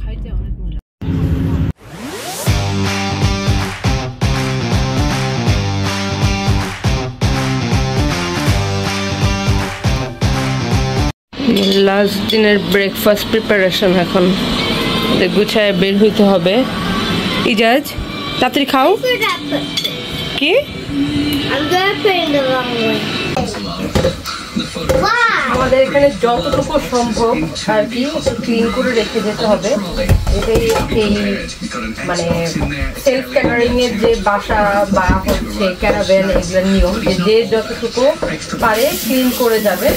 খাইতে অনেক মজা। লাস্ট দিনের ব্রেকফাস্ট প্রিপারেশন এখন গুছায় বের হইতে হবে। ইজাজ তাড়াতাড়ি খাও। কি আমাদের এখানে যতটুকু সম্ভব আর কি ক্লিন করে রেখে যেতে হবে। এটাই এই মানে সেলফ ক্যাটারিং এর যে বাসা বা হচ্ছে ক্যারাভ্যান এগুলোর নিয়ম, যে যতটুকু পারে ক্লিন করে যাবে,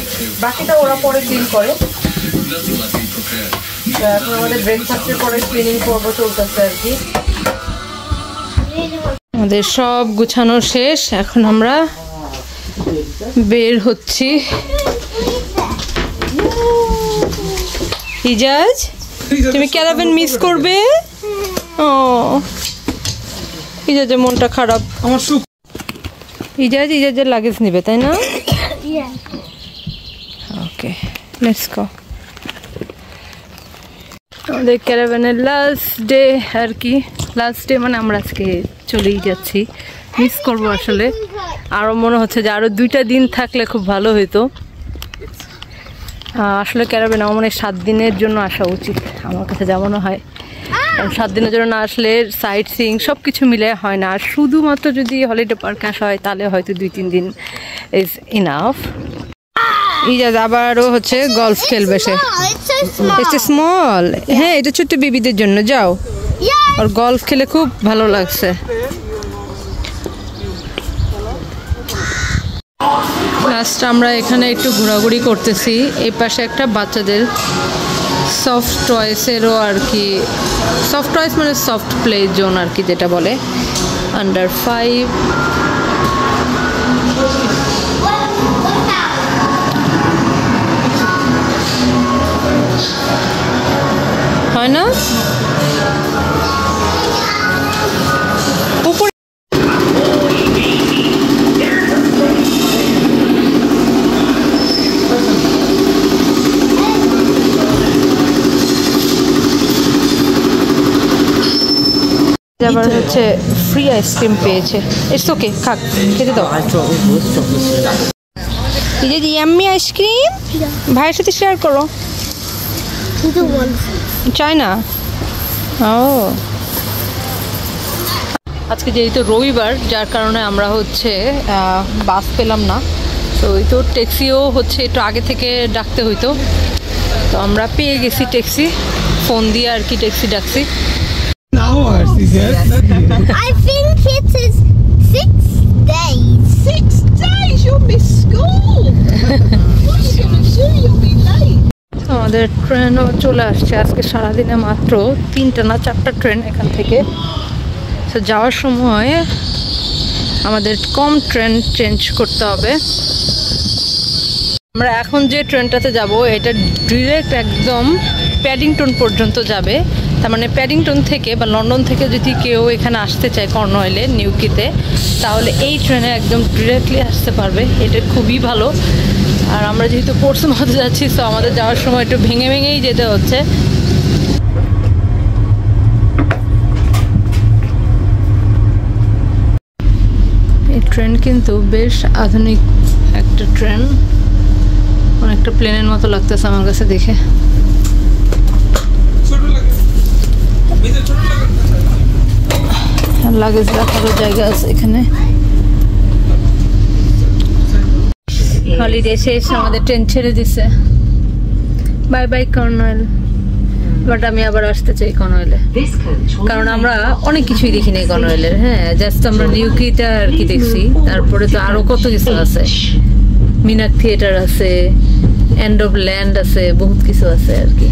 বাকিটা ওরা পরে ক্লিন করে। এখন আমাদের ব্রেকফাস্টের পরে ক্লিনিং পর্ব চলতেছে আর কি। আমাদের সব গুছানো শেষ, এখন আমরা বের হচ্ছি। ইজাজ তুমি ক্যারাভ্যান মিস করবে? ও ইজাজের মনটা খারাপ। আমার সুখ। ইজাজের লাগেজ নিবে তাই না? Okay let's go. আমাদের ক্যারাভ্যানের লাস্ট ডে আর কি। লাস্ট ডে মানে আমরা আজকে চলেই যাচ্ছি। মিস করবো আসলে। আরও মনে হচ্ছে যে আরও 2টা দিন থাকলে খুব ভালো হতো। আসলে ক্যারাভ্যান আমার মনে হয় 7 দিনের জন্য আসা উচিত আমার কাছে, যা মনে হয়। কারণ 7 দিনের জন্য না আসলে সাইট সিইং সব কিছু মিলে হয় না। আর শুধুমাত্র যদি হলিডে পার্কে আসা হয় তাহলে হয়তো 2-3 দিন ইজ ইনাফ। ইজাজ আবারও হচ্ছে গলফ খেলবে সে। এটা স্মল, হ্যাঁ এটা ছোট্ট বেবিদের জন্য। যাও, আর গলফ খেলে খুব ভালো লাগছে। লাস্ট আমরা এখানে একটু ঘোরাঘুরি করতেছি। এই পাশে একটা বাচ্চাদের সফট টয়েসেরও আর কি, সফট টয়েস মানে সফট প্লে জোন আর কি, যেটা বলে আন্ডার 5। হয় না উপরে আবার হচ্ছে ফ্রি আইসক্রিম পেয়েছে। ইটস ওকে, খাক, খেতে দাও। এই যে ইয়াম্মি আইসক্রিম ভাইয়ের সাথে শেয়ার করো। চাই না? ও আজকে যেহেতু রবিবার, যার কারণে আমরা হচ্ছে বাস পেলাম না, তো ওই তো ট্যাক্সিও হচ্ছে একটু আগে থেকে ডাকতে হইতো। তো আমরা পেয়ে গেছি ট্যাক্সি, ফোন দিয়ে আর কি ট্যাক্সি ডাকছি। I think it is 6 days. 6 days? You'll miss school. What are you going to do? You'll be late. আমাদের ট্রেনও চলে আসছে। আজকে সারাদিনে মাত্র 3টা না 4টা ট্রেন এখান থেকে। তো যাওয়ার সময় আমাদের কম ট্রেন চেঞ্জ করতে হবে। আমরা এখন যে ট্রেনটাতে যাব এটা ডিরেক্ট একদম প্যাডিংটন পর্যন্ত যাবে। তার মানে প্যাডিংটন থেকে বা লন্ডন থেকে যদি কেউ এখানে আসতে চায় কর্নওয়ালে নিউকিতে, তাহলে এই ট্রেনে একদম ডিরেক্টলি আসতে পারবে। এটা খুবই ভালো। আর আমরা যেহেতু পোর্টসমাউথে যাচ্ছি, তো আমাদের যাওয়ার সময় একটু ভেঙে ভেঙেই যেতে হচ্ছে। এই ট্রেন কিন্তু বেশ আধুনিক একটা ট্রেন, অনেকটা প্লেনের মতো লাগতেছে আমার কাছে দেখে। লাগেজ রাখারও জায়গা আছে এখানে। হলিডে শেষ, আমাদের ট্রেন ছেড়ে দিছে। Bye bye Cornwall. বাট আমি আবার আসতে চাই কর্নওয়ালে, কারণ আমরা অনেক কিছুই দেখি নাই কর্নওয়ালের। হ্যাঁ, জাস্ট আমরা নিউকিটা আর কি দেখছি। তারপরে তো আরো কত কিছু আছে, মিনাক থিয়েটার আছে, এন্ড অফ ল্যান্ড আছে, বহুত কিছু আছে আর কি।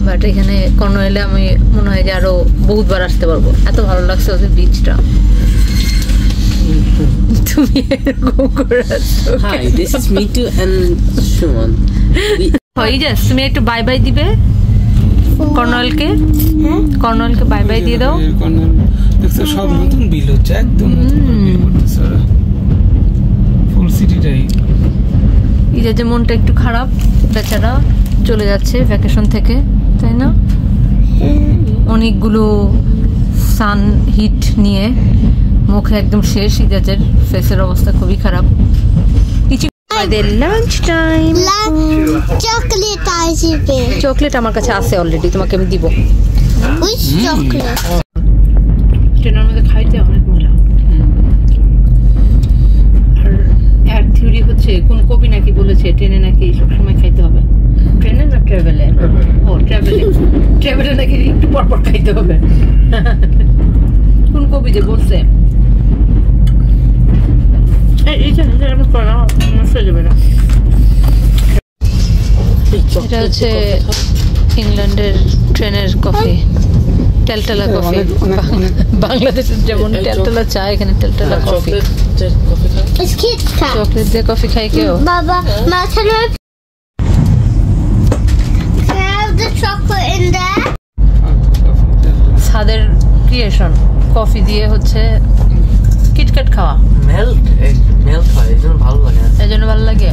বাট এখানে কর্নওয়ালে আমি মনে হয় যে আরো বহুতবার আসতে পারবো, এত ভালো লাগছে ওদের বিচটা। তুমি এরকম করে আসছো। Hi, this is Mitu and Shuman. হয় জাস্ট তুমি একটু বাই বাই দিবে কর্নওয়ালকে। কর্নওয়ালকে বাই বাই দিয়ে দাও। দেখছো সব নতুন বিল হচ্ছে, একদম নতুন বিল করতেছে ওরা, ফুল সিটিটাই। ইজাজের মনটা একটু খারাপ, বেচারা চলে যাচ্ছে ভ্যাকেশন থেকে, তাই না? অনেকগুলো সান হিট নিয়ে মুখে একদম শেষ, ইজাজের ফেসের অবস্থা খুবই খারাপ। Lunch time. Chocolate ice cream. Chocolate আমার কাছে আছে অলরেডি, তোমাকে আমি দিব। Which chocolate? ট্রেনের মধ্যে খাইতে অনেক মজা। আর এক থিওরি হচ্ছে কোন কবি নাকি বলেছে ট্রেনে নাকি সবসময় খাইতে হবে। ট্রেনে না ট্রাভেলে? ও ট্রাভেলে। ট্রাভেলে নাকি একটু পর পর খাইতে হবে। কোন কবি যে বলছে? এই যে আমি পড়া নষ্ট হয়ে যাবে না। এটা হচ্ছে ইংল্যান্ডের ট্রেনের কফি, টেলটেলা কফি। বাংলাদেশের যেমন টেলটেলা চা, এখানে টেলটেলা coffee. It's Kit Kat. Chocolate দিয়ে কফি খাই কেউ? Baba, can I have the chocolate in there? ছাদের ক্রিয়েশন, কফি দিয়ে হচ্ছে কিটক্যাট খাওয়া, মেল্ট হয়, এই জন্য ভালো লাগে। এই জন্য ভালো লাগে।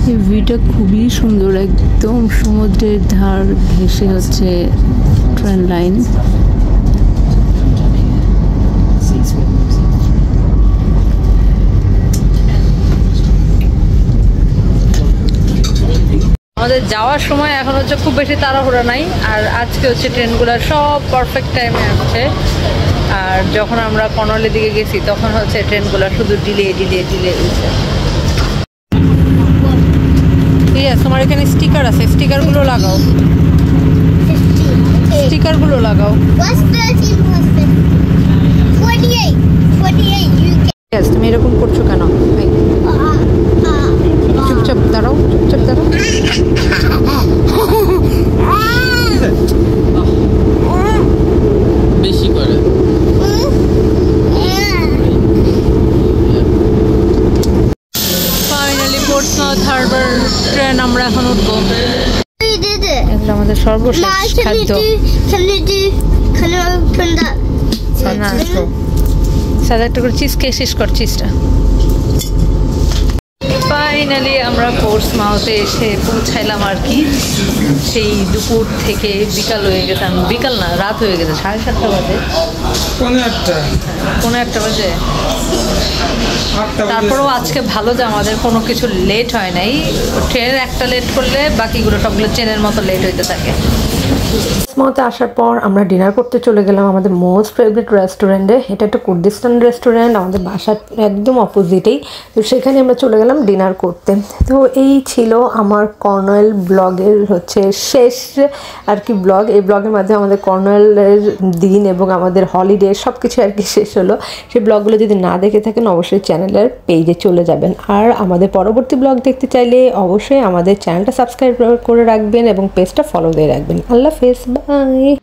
এই ভিউটা খুবই সুন্দর, একদম সমুদ্রের ধার ঘেঁষে হচ্ছে ট্রেন লাইন। আমাদের যাওয়ার সময় এখন হচ্ছে খুব বেশি তাড়াহুড়া নাই, আর আজকে হচ্ছে ট্রেনগুলো সব পারফেক্ট টাইমে আসছে। আর যখন আমরা কর্নওয়ালের দিকে গেছি তখন হচ্ছে ট্রেনগুলো শুধু ডিলে হচ্ছে। ঠিক আছে, তোমার এখানে স্টিকার আছে, স্টিকারগুলো লাগাও, 15. স্টিকারগুলো লাগাও। What's 13 plus 15? 28. 28, you get. Yes, তুমি এরকম করছো কেন? এই, চুপচাপ দাঁড়াও, চুপচাপ দাঁড়াও। বেশি করে ফাইনালি পোর্টসমাউথ হারবার ট্রেন আমরা এখন উঠবো। You did it. এগুলো আমাদের সর্বশেষ Now, can খাদ্য। can you open that? না, সাদা একটা করে চিজ খেয়ে শেষ কর চিজটা। ফাইনালি আমরা পোর্টসমাউথে এসে পৌঁছাইলাম আর কি। সেই দুপুর থেকে বিকাল হয়ে গেছে, বিকাল না রাত হয়ে গেছে, 7:30 বাজে, 1:30 বাজে। তারপরেও আজকে ভালো যে আমাদের কোনো কিছু লেট হয় নাই। ট্রেন একটা লেট করলে বাকিগুলো সবগুলো ট্রেনের মতো লেট হইতে থাকে। পোর্টসমাউথে আসার পর আমরা ডিনার করতে চলে গেলাম আমাদের মোস্ট ফেভারিট রেস্টুরেন্টে। এটা একটা কুর্দিস্তান রেস্টুরেন্ট, আমাদের বাসার একদম অপোজিটেই। তো সেখানে আমরা চলে গেলাম ডিনার করতে। তো এই ছিল আমার কর্নওয়াল ব্লগের হচ্ছে শেষ আর কি ব্লগ। এই ব্লগের মাধ্যমে আমাদের কর্নওয়ালের দিন এবং আমাদের হলিডে সব কিছু আর কি শেষ হলো। সেই ব্লগগুলো যদি না দেখে থাকেন অবশ্যই চ্যানেলের পেজে চলে যাবেন। আর আমাদের পরবর্তী ব্লগ দেখতে চাইলে অবশ্যই আমাদের চ্যানেলটা সাবস্ক্রাইব করে রাখবেন এবং পেজটা ফলো দিয়ে রাখবেন। আল্লাহ হাফেজ, বাই।